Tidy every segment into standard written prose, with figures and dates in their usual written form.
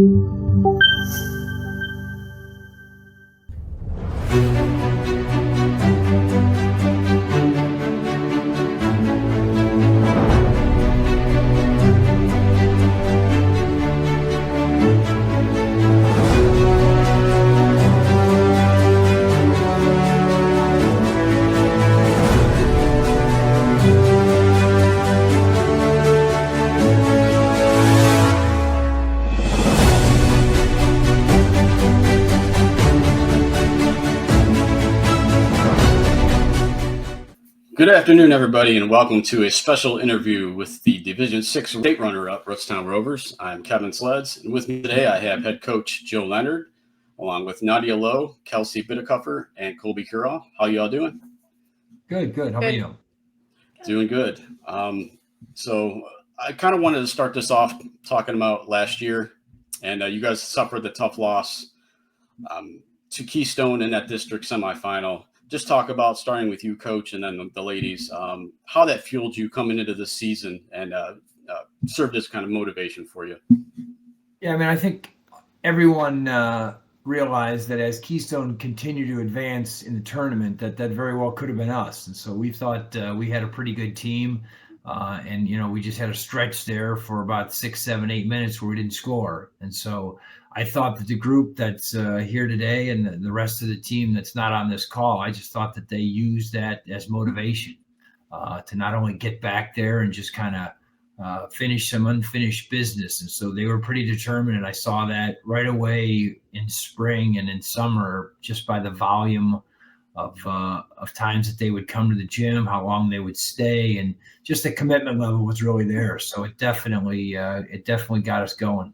Good afternoon, everybody, and welcome to a special interview with the Division 6 state runner-up Rootstown Rovers. I'm Kevin Sleds, and with me today I have head coach Joe Leonard, along with Nadia, Lough, Kelsey, Bittecuffer, and Colbie, Curall. How y'all doing? Good. How about you? Doing good. So I kind of wanted to start this off talking about last year, and you guys suffered the tough loss to Keystone in that district semifinal. Just talk about, starting with you, Coach, and then the ladies, how that fueled you coming into this season and served as kind of motivation for you. Yeah, I mean, I think everyone realized that as Keystone continued to advance in the tournament, that very well could have been us. And so we thought we had a pretty good team. And, we just had a stretch there for about 6, 7, 8 minutes where we didn't score. And so I thought that the group that's here today and the rest of the team that's not on this call, I just thought that they used that as motivation to not only get back there and just kind of finish some unfinished business. And so they were pretty determined. And I saw that right away in spring and in summer, just by the volume of times that they would come to the gym, how long they would stay, and just the commitment level was really there. So it definitely got us going.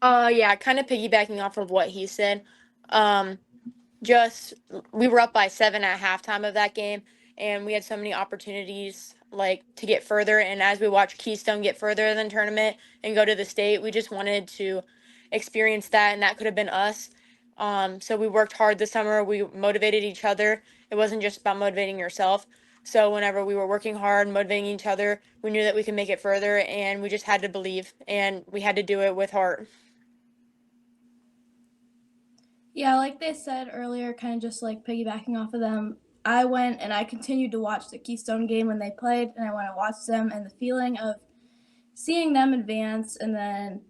Yeah, kind of piggybacking off of what he said. We were up by 7 at halftime of that game, and we had so many opportunities to get further. And as we watched Keystone get further than tournament and go to the state, we just wanted to experience that, and that could have been us. So we worked hard this summer. We motivated each other. It wasn't just about motivating yourself. So whenever we were working hard, motivating each other, we knew that we could make it further, and we just had to believe, and we had to do it with heart. Yeah, like they said earlier, kind of just piggybacking off of them, I went and I continued to watch the Keystone game when they played, and I went and watched them, and the feeling of seeing them advance and then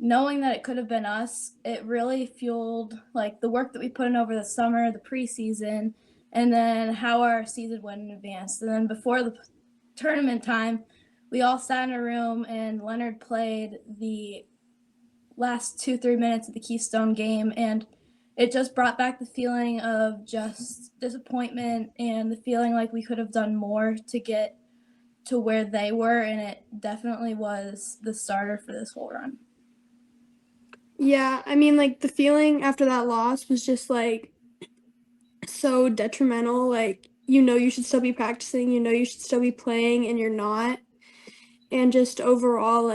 knowing that it could have been us, it really fueled the work that we put in over the summer, the preseason, and then how our season went in advance. And then before the tournament time, we all sat in a room and Leonard played the last 2-3 minutes of the Keystone game, and it just brought back the feeling of just disappointment and the feeling like we could have done more to get to where they were, and it definitely was the starter for this whole run. Yeah, I mean, the feeling after that loss was just, so detrimental. You should still be practicing, you should still be playing, and you're not. And just overall,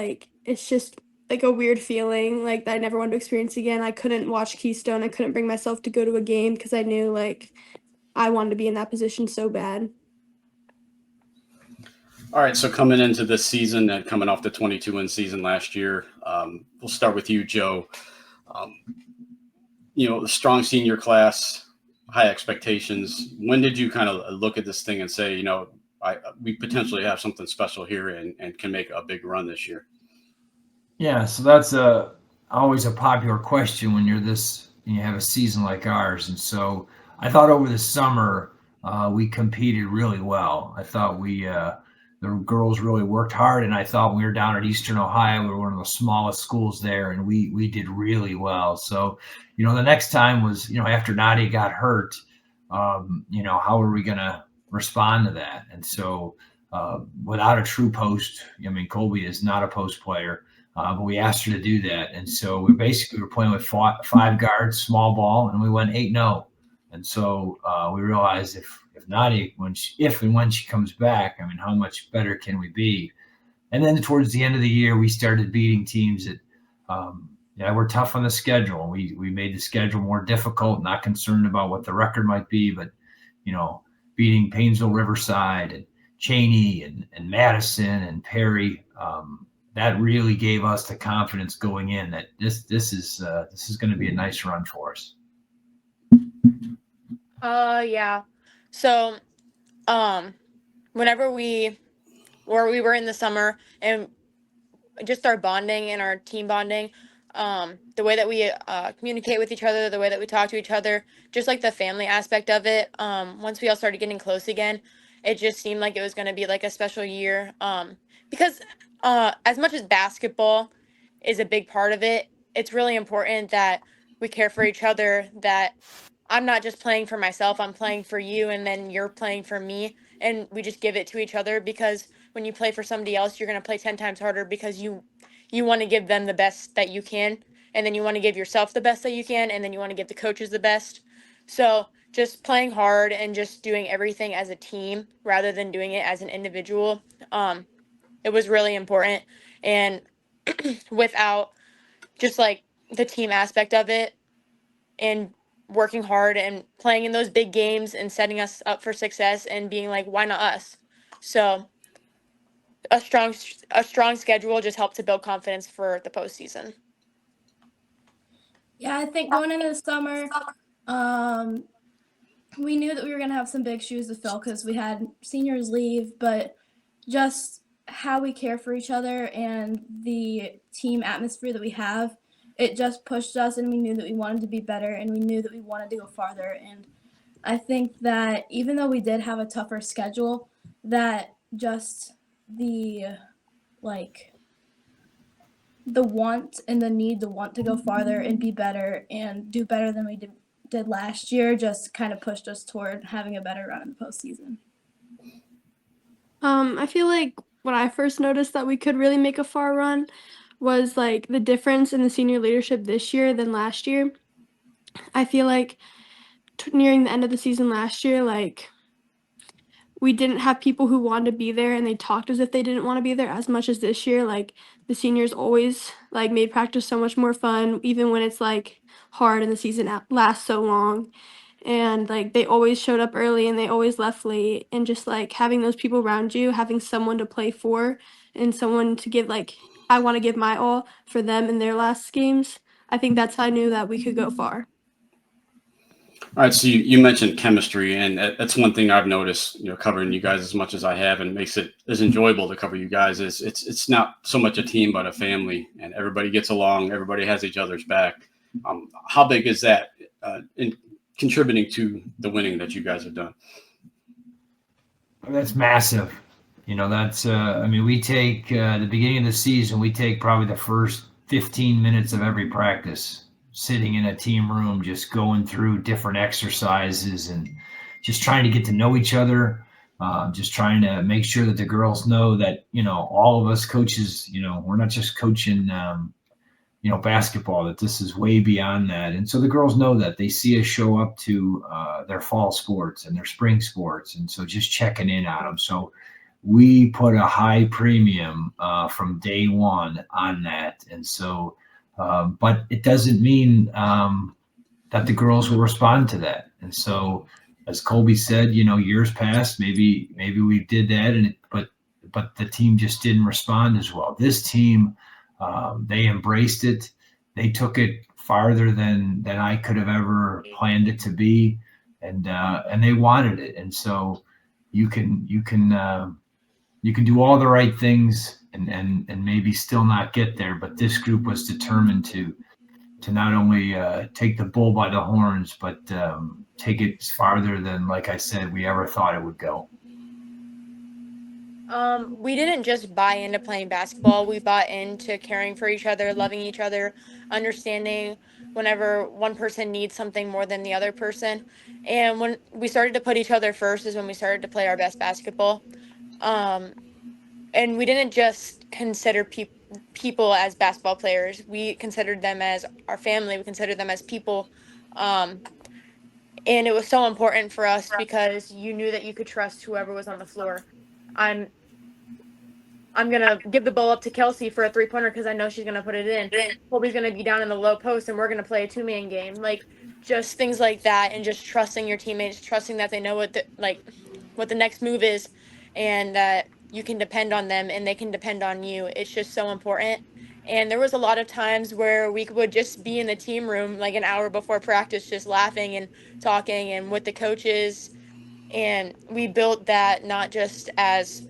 it's just, a weird feeling, that I never wanted to experience again. I couldn't watch Keystone. I couldn't bring myself to go to a game because I knew, I wanted to be in that position so bad. All right, so coming into this season and coming off the 22-win season last year, we'll start with you, Joe. The strong senior class, high expectations. When did you kind of look at this thing and say, we potentially have something special here and can make a big run this year? Yeah, so that's always a popular question when you have a season like ours. And so I thought over the summer we competed really well. I thought the girls really worked hard, and I thought we were down at Eastern Ohio. We were one of the smallest schools there, and we did really well. So, the next time was, after Nadia got hurt, how are we going to respond to that? And so without a true post, Colbie is not a post player, but we asked her to do that. And so we basically were playing with 5 guards, small ball, and we went 8-0. And so we realized if Nadia, if and when she comes back, how much better can we be? And then towards the end of the year, we started beating teams that were tough on the schedule. We made the schedule more difficult, not concerned about what the record might be, but, beating Painesville, Riverside, and Cheney, and Madison, and Perry. that really gave us the confidence going in that this is going to be a nice run for us. Yeah. So, whenever we were in the summer and just our bonding and our team bonding, the way that we communicate with each other, the way that we talk to each other, just like the family aspect of it. Once we all started getting close again, it just seemed like it was going to be like a special year. Because as much as basketball is a big part of it, it's really important that we care for each other, that I'm not just playing for myself, I'm playing for you, and then you're playing for me. And we just give it to each other, because when you play for somebody else, you're going to play 10 times harder, because you want to give them the best that you can, and then you want to give yourself the best that you can, and then you want to give the coaches the best. So just playing hard and just doing everything as a team rather than doing it as an individual, it was really important. And without just like the team aspect of it and working hard and playing in those big games and setting us up for success and being like, why not us? So a strong schedule just helped to build confidence for the postseason. Yeah, I think going into the summer, we knew that we were going to have some big shoes to fill because we had seniors leave, but just how we care for each other and the team atmosphere that we have, it just pushed us, and we knew that we wanted to be better, and we knew that we wanted to go farther. And I think that even though we did have a tougher schedule, that just the want and the need to want to go farther and be better and do better than we did last year just kind of pushed us toward having a better run in the postseason. I feel like when I first noticed that we could really make a far run was like the difference in the senior leadership this year than last year. I feel like nearing the end of the season last year, like we didn't have people who wanted to be there and they talked as if they didn't want to be there as much as this year. Like the seniors always like made practice so much more fun, even when it's like hard and the season lasts so long. And like they always showed up early and they always left late, and just like having those people around you, having someone to play for and someone to give, like, I want to give my all for them in their last games. I think that's how I knew that we could go far. All right, so you mentioned chemistry, and that's one thing I've noticed, covering you guys as much as I have, and makes it as enjoyable to cover you guys. Is it's not so much a team, but a family, and everybody gets along, everybody has each other's back. How big is that in contributing to the winning that you guys have done? That's massive. That's we take the beginning of the season, we take probably the first 15 minutes of every practice sitting in a team room, just going through different exercises and just trying to get to know each other, just trying to make sure that the girls know that, all of us coaches, we're not just coaching, basketball, that this is way beyond that. And so the girls know that. They see us show up to their fall sports and their spring sports. And so just checking in on them. So we put a high premium from day one on that. And so, but it doesn't mean that the girls will respond to that. And so, as Colbie said, years past, maybe we did that, but the team just didn't respond as well. This team, they embraced it. They took it farther than I could have ever planned it to be, and they wanted it. And so you can do all the right things and maybe still not get there. But this group was determined to not only take the bull by the horns, but take it farther than, like I said, we ever thought it would go. We didn't just buy into playing basketball. We bought into caring for each other, loving each other, understanding whenever one person needs something more than the other person. And when we started to put each other first is when we started to play our best basketball. And we didn't just consider people as basketball players. We considered them as our family. We considered them as people. And it was so important for us because you knew that you could trust whoever was on the floor. I'm going to give the ball up to Kelsey for a three-pointer because I know she's going to put it in. Colbie's going to be down in the low post, and we're going to play a two-man game. Like, just things like that, and just trusting your teammates, trusting that they know what the next move is, and that you can depend on them and they can depend on you. It's just so important. And there was a lot of times where we would just be in the team room like an hour before practice, just laughing and talking and with the coaches. And we built that not just as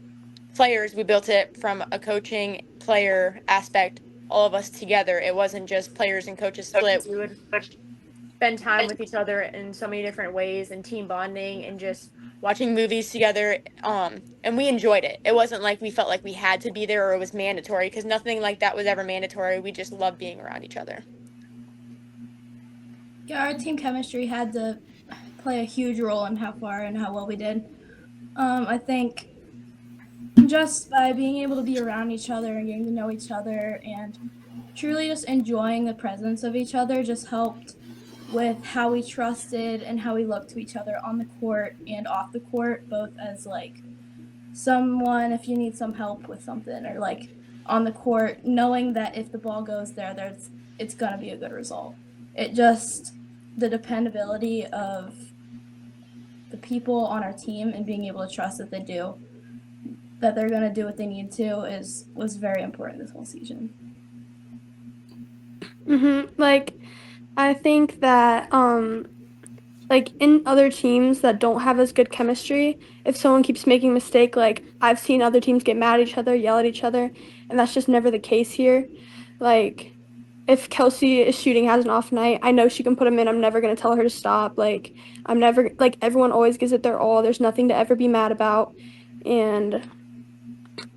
players, we built it from a coaching player aspect, all of us together. It wasn't just players and coaches split. We would spend time with each other in so many different ways and team bonding and just watching movies together. And we enjoyed it. It wasn't like we felt like we had to be there or it was mandatory, because nothing like that was ever mandatory. We just loved being around each other. Yeah, our team chemistry had to play a huge role in how far and how well we did. I think just by being able to be around each other and getting to know each other and truly just enjoying the presence of each other just helped with how we trusted and how we looked to each other on the court and off the court, both as like someone if you need some help with something, or like on the court knowing that if the ball goes there, it's gonna be a good result. It just, the dependability of the people on our team and being able to trust that they're gonna do what they need to was very important this whole season. Like, I think that like in other teams that don't have as good chemistry, if someone keeps making a mistake, like I've seen other teams get mad at each other, yell at each other, and that's just never the case here. Like, if Kelsey is shooting, has an off night, I know she can put him in. I'm never going to tell her to stop. Like, I'm never, like, everyone always gives it their all. There's nothing to ever be mad about. And,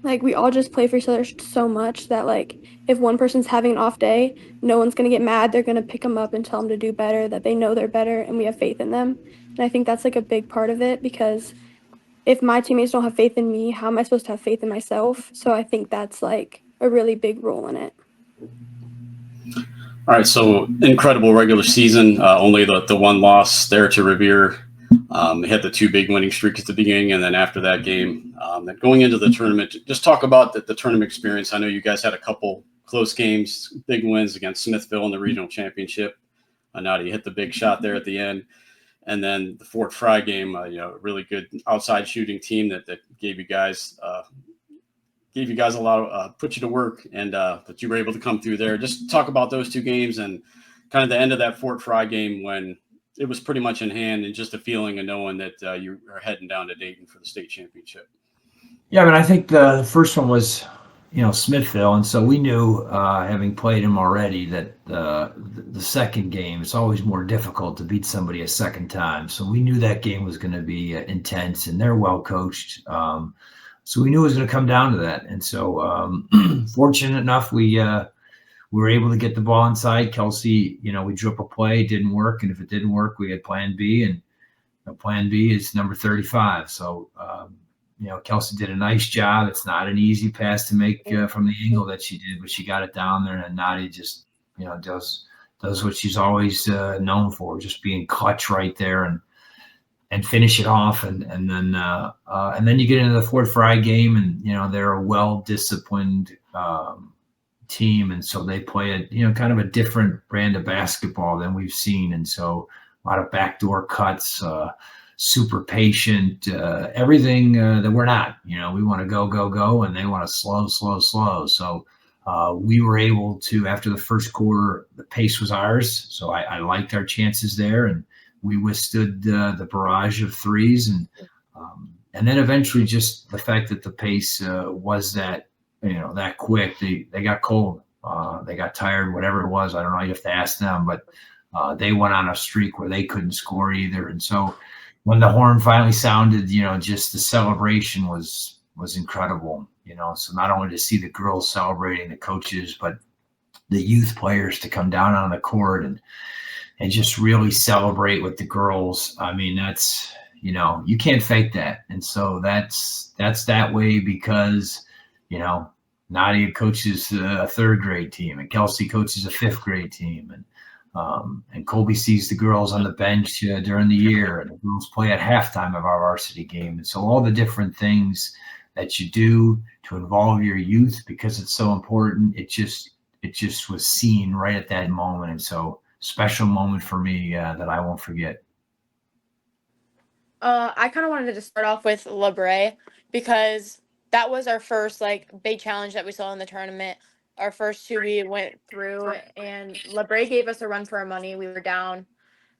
like, we all just play for each other so much that, like, if one person's having an off day, no one's going to get mad. They're going to pick them up and tell them to do better, that they know they're better, and we have faith in them. And I think that's, like, a big part of it, because if my teammates don't have faith in me, how am I supposed to have faith in myself? So I think that's, like, a really big role in it. All right, so incredible regular season. Only the one loss there to Revere. They had the two big winning streaks at the beginning, and then after that game, then going into the tournament, just talk about the tournament experience. I know you guys had a couple close games, big wins against Smithville in the regional championship. Nadia hit the big shot there at the end, and then the Fort Fry game. A really good outside shooting team that gave you guys a lot of put you to work, and that you were able to come through there. Just talk about those two games and kind of the end of that Fort Fry game when it was pretty much in hand, and just a feeling of knowing that you are heading down to Dayton for the state championship. Yeah, I mean, I think the first one was, Smithville, and so we knew, having played them already, that the second game, it's always more difficult to beat somebody a second time. So we knew that game was going to be intense, and they're well coached. So we knew it was going to come down to that. And so fortunate enough, we were able to get the ball inside. Kelsey, we drew up a play, it didn't work. And if it didn't work, we had plan B, and plan B is number 35. So, Kelsey did a nice job. It's not an easy pass to make from the angle that she did, but she got it down there, and Nadia just, does what she's always known for, just being clutch right there and finish it off. And then you get into the Fort Fry game, and, they're a well-disciplined team. And so they play kind of a different brand of basketball than we've seen. And so a lot of backdoor cuts, super patient, everything that we're not. We want to go, and they want to slow. So we were able to, after the first quarter, the pace was ours. So I liked our chances there, and we withstood the barrage of threes. And then eventually just the fact that the pace was that, that quick, they got cold. They got tired, whatever it was. I don't know, you have to ask them, but they went on a streak where they couldn't score either. And so when the horn finally sounded, just the celebration was incredible. So not only to see the girls celebrating, the coaches, but the youth players to come down on the court and just really celebrate with the girls. I mean, that's, you can't fake that. And so that's that way because, Nadia coaches a third grade team, and Kelsey coaches a fifth grade team, and Colbie sees the girls on the bench during the year, and the girls play at halftime of our varsity game. And so all the different things that you do to involve your youth, because it's so important, it just was seen right at that moment. And so special moment for me that I won't forget. I kind of wanted to start off with LeBray, because that was our first like big challenge that we saw in the tournament. Our first two we went through, and LeBray gave us a run for our money. We were down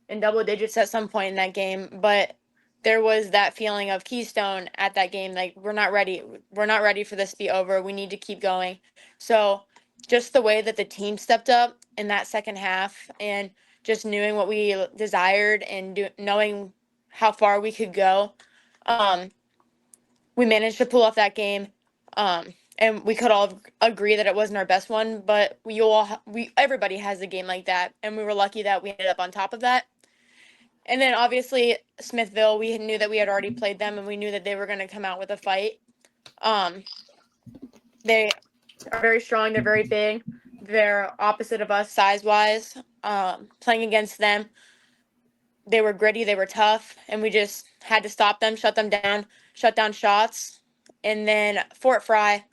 in double digits at some point in that game, but there was that feeling of Keystone at that game, like we're not ready. We're not ready for this to be over. We need to keep going. So just the way that the team stepped up in that second half, and just knowing what we desired and knowing how far we could go, we managed to pull off that game. And we could all agree that it wasn't our best one, but everybody has a game like that, and we were lucky that we ended up on top of that. And then obviously Smithville, we knew that we had already played them, and we knew that they were going to come out with a fight. They are very strong. They're very big. They're opposite of us size-wise. Playing against them, they were gritty. They were tough, and we just had to stop them, shut them down, shut down shots. And then Fort Fry,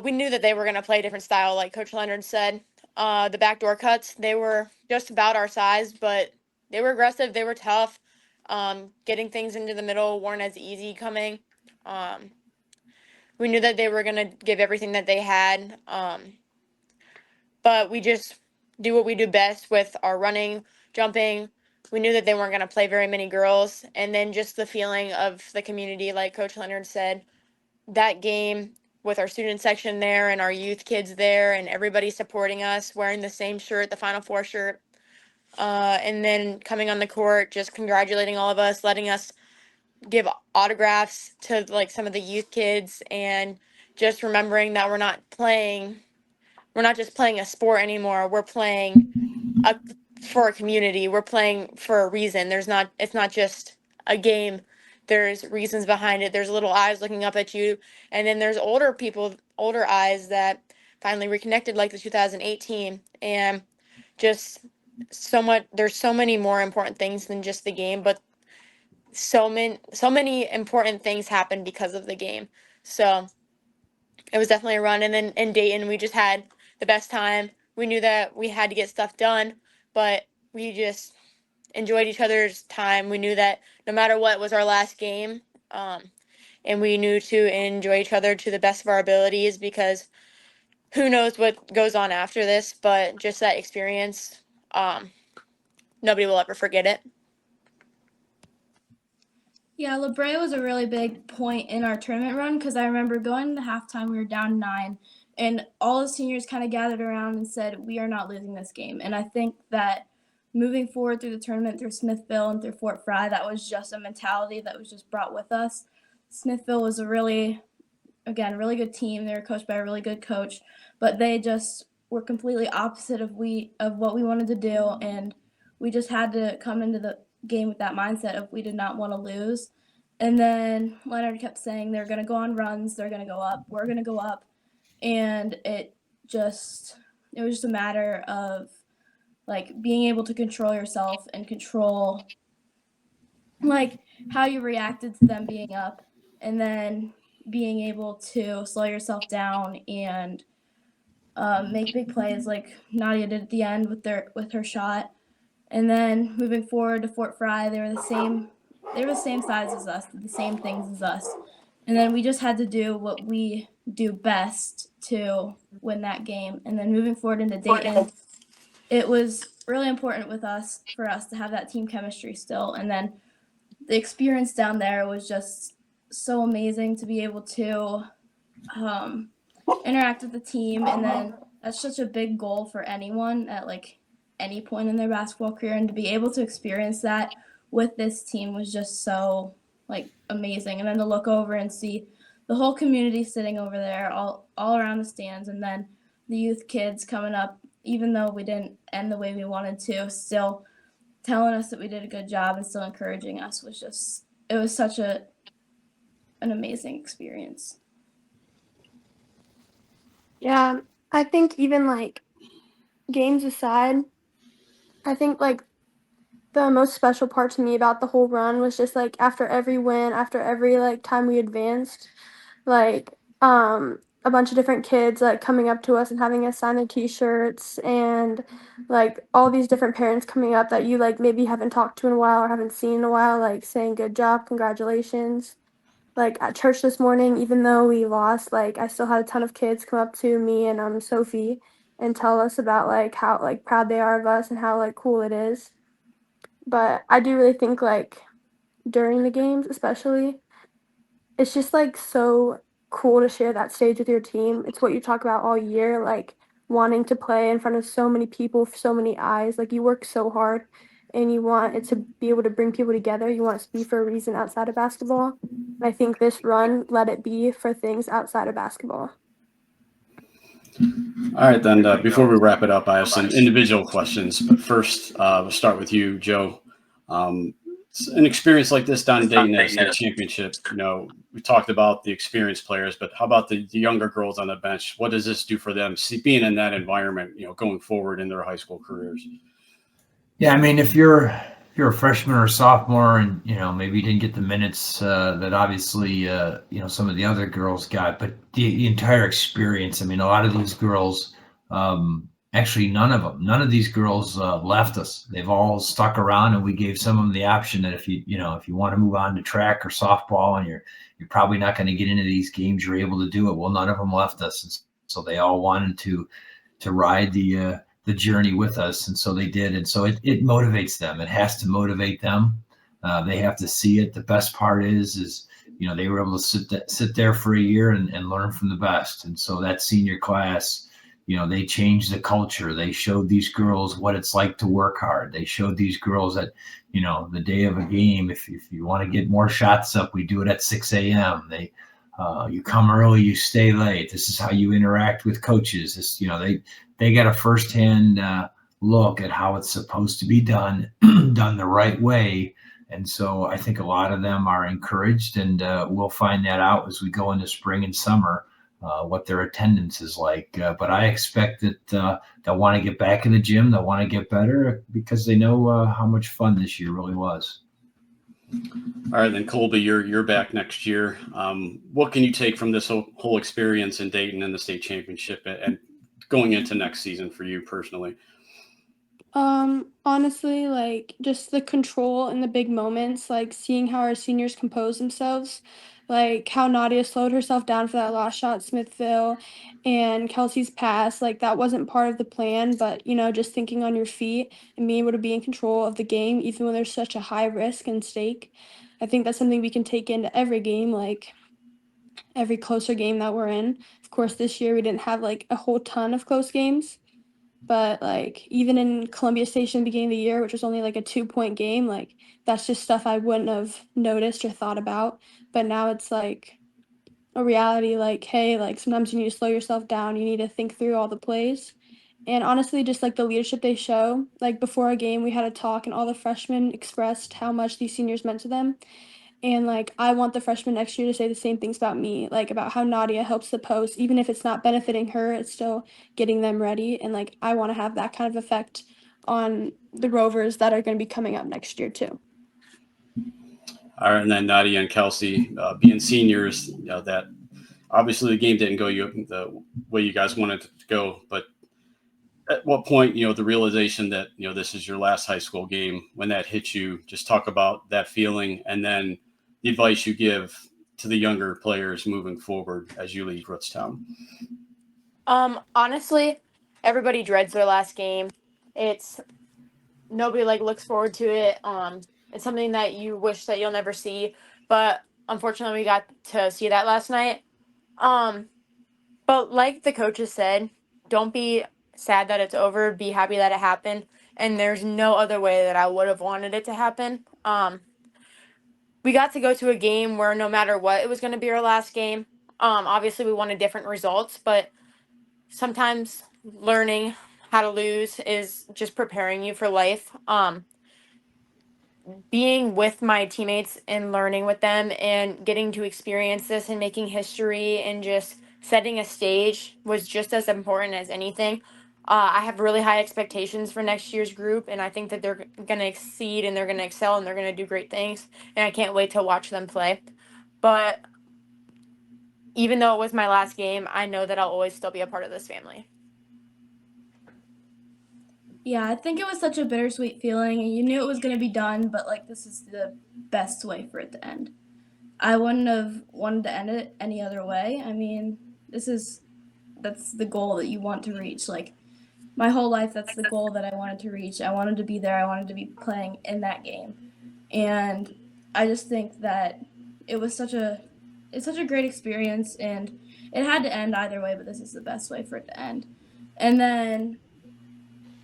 we knew that they were going to play a different style, like Coach Leonard said. The backdoor cuts, they were just about our size, but they were aggressive. They were tough. Getting things into the middle weren't as easy coming. We knew that they were going to give everything that they had. But we just do what we do best with our running, jumping. We knew that they weren't going to play very many girls. And then just the feeling of the community, like Coach Leonard said, that game with our student section there and our youth kids there and everybody supporting us, wearing the same shirt, the Final Four shirt. And then coming on the court, just congratulating all of us, letting us give autographs to like some of the youth kids, and just remembering that we're not just playing a sport anymore. We're playing for a community. We're playing for a reason. It's not just a game. There's reasons behind it. There's little eyes looking up at you. And then there's older eyes that finally reconnected, like the 2018. And just there's so many more important things than just the game, but so many important things happened because of the game. So it was definitely a run. And then in Dayton, we just had the best time. We knew that we had to get stuff done, but we just enjoyed each other's time. We knew that no matter what, it was our last game. And we knew to enjoy each other to the best of our abilities, because who knows what goes on after this, but just that experience, nobody will ever forget it. Yeah, LeBray was a really big point in our tournament run, because I remember going to halftime, we were down 9, and all the seniors kind of gathered around and said, we are not losing this game. And I think that moving forward through the tournament, through Smithville and through Fort Fry, that was just a mentality that was just brought with us. Smithville was a really good team. They were coached by a really good coach, but they just were completely opposite of what we wanted to do, and we just had to come into the game with that mindset of we did not want to lose. And then Leonard kept saying they're going to go on runs, they're going to go up, we're going to go up, and it was just a matter of like being able to control yourself and control like how you reacted to them being up, and then being able to slow yourself down and make big plays like Nadia did at the end with her shot. And then moving forward to Fort Fry, they were the same size as us, did the same things as us. And then we just had to do what we do best to win that game. And then moving forward into Dayton, it was really important for us to have that team chemistry still. And then the experience down there was just so amazing to be able to interact with the team. And then that's such a big goal for anyone at like any point in their basketball career, and to be able to experience that with this team was just so like amazing. And then to look over and see the whole community sitting over there all around the stands, and then the youth kids coming up, even though we didn't end the way we wanted to, still telling us that we did a good job and still encouraging us, it was such an amazing experience. Yeah, I think even like games aside, I think like the most special part to me about the whole run was just like after every win, after every like time we advanced, like a bunch of different kids like coming up to us and having us sign their t-shirts, and like all these different parents coming up that you like maybe haven't talked to in a while or haven't seen in a while, like saying good job, congratulations. like at church this morning, even though we lost, like I still had a ton of kids come up to me and Sophie and tell us about like how like proud they are of us and how like cool it is. But I do really think like during the games especially, it's just like so cool to share that stage with your team. It's what you talk about all year, like wanting to play in front of so many people, so many eyes. Like you work so hard and you want it to be able to bring people together. You want it to be for a reason outside of basketball. And I think this run let it be for things outside of basketball. All right, then before we wrap it up, I have some individual questions. But first, we'll start with you, Joe. An experience like this down in Dayton at state championship, we talked about the experienced players, but how about the younger girls on the bench? What does this do for them, being in that environment, going forward in their high school careers? Yeah, I mean, if you're a freshman or a sophomore, and maybe you didn't get the minutes that obviously some of the other girls got, but the entire experience. I mean, a lot of these girls. Actually, none of these girls left us. They've all stuck around, and we gave some of them the option that if you want to move on to track or softball, and you're probably not going to get into these games, you're able to do it. Well, none of them left us, and so they all wanted to ride the journey with us, and so they did. And so it motivates them. It has to motivate them. They have to see it. The best part is they were able to sit there for a year and learn from the best. And so that senior class. They changed the culture. They showed these girls what it's like to work hard. They showed these girls that, the day of a game, if you want to get more shots up, we do it at 6 a.m. You come early, you stay late. This is how you interact with coaches. They got a firsthand look at how it's supposed to be done, done the right way. And so I think a lot of them are encouraged, and we'll find that out as we go into spring and summer. What their attendance is like. But I expect that they'll want to get back in the gym. They'll want to get better because they know how much fun this year really was. All right, then Colbie, you're back next year. What can you take from this whole experience in Dayton and the state championship and going into next season for you personally? Honestly, like just the control in the big moments, like seeing how our seniors compose themselves, like how Nadia slowed herself down for that last shot, Smithville, and Kelsey's pass, like that wasn't part of the plan, but just thinking on your feet and being able to be in control of the game, even when there's such a high risk and stake. I think that's something we can take into every game, like every closer game that we're in. Of course, this year we didn't have like a whole ton of close games. But, like, even in Columbia Station at the beginning of the year, which was only, like, a 2-point game, like, that's just stuff I wouldn't have noticed or thought about. But now it's, like, a reality, like, hey, like, sometimes you need to slow yourself down. You need to think through all the plays. And honestly, just, like, the leadership they show. Like, before a game, we had a talk, and all the freshmen expressed how much these seniors meant to them. And, like, I want the freshmen next year to say the same things about me, like, about how Nadia helps the post. Even if it's not benefiting her, it's still getting them ready. And, like, I want to have that kind of effect on the Rovers that are going to be coming up next year, too. All right, and then Nadia and Kelsey, being seniors, that obviously the game didn't go the way you guys wanted it to go. But at what point, the realization that, this is your last high school game, when that hit you, just talk about that feeling and then the advice you give to the younger players moving forward as you leave Rootstown. Honestly, everybody dreads their last game. Nobody looks forward to it. It's something that you wish that you'll never see, but unfortunately we got to see that last night. But like the coaches said, don't be sad that it's over, be happy that it happened, and there's no other way that I would have wanted it to happen. We got to go to a game where no matter what, it was going to be our last game. Obviously we wanted different results, but sometimes learning how to lose is just preparing you for life. Being with my teammates and learning with them and getting to experience this and making history and just setting a stage was just as important as anything. I have really high expectations for next year's group, and I think that they're going to exceed and they're going to excel and they're going to do great things, and I can't wait to watch them play. But even though it was my last game, I know that I'll always still be a part of this family. Yeah, I think it was such a bittersweet feeling, and you knew it was going to be done, but, this is the best way for it to end. I wouldn't have wanted to end it any other way. I mean, that's the goal that you want to reach. Like my whole life, that's the goal that I wanted to reach. I wanted to be there. I wanted to be playing in that game. And I just think that it's such a great experience, and it had to end either way, but this is the best way for it to end. And then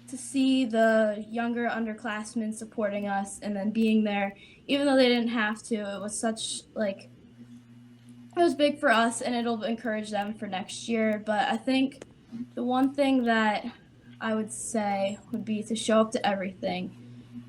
to see the younger underclassmen supporting us and then being there, even though they didn't have to, it was such like, it was big for us, and it'll encourage them for next year. But I think the one thing that I would say would be to show up to everything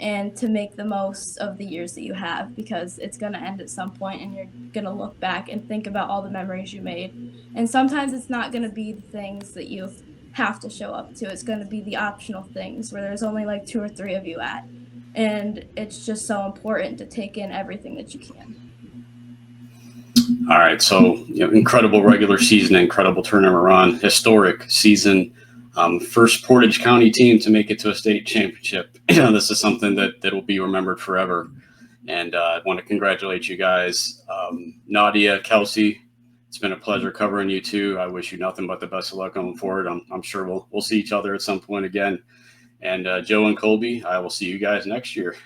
and to make the most of the years that you have, because it's going to end at some point and you're going to look back and think about all the memories you made. And sometimes it's not going to be the things that you have to show up to. It's going to be the optional things where there's only like 2 or 3 of you at. And it's just so important to take in everything that you can. All right. So, incredible regular season, incredible tournament run, historic season. First Portage County team to make it to a state championship. This is something that will be remembered forever. And I want to congratulate you guys. Nadia, Kelsey, it's been a pleasure covering you too. I wish you nothing but the best of luck going forward. I'm sure we'll see each other at some point again. And Joe and Colbie, I will see you guys next year.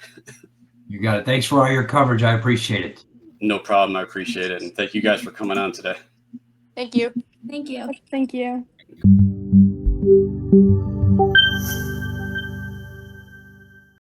You got it. Thanks for all your coverage. I appreciate it. No problem. I appreciate it. And thank you guys for coming on today. Thank you. Thank you. Thank you.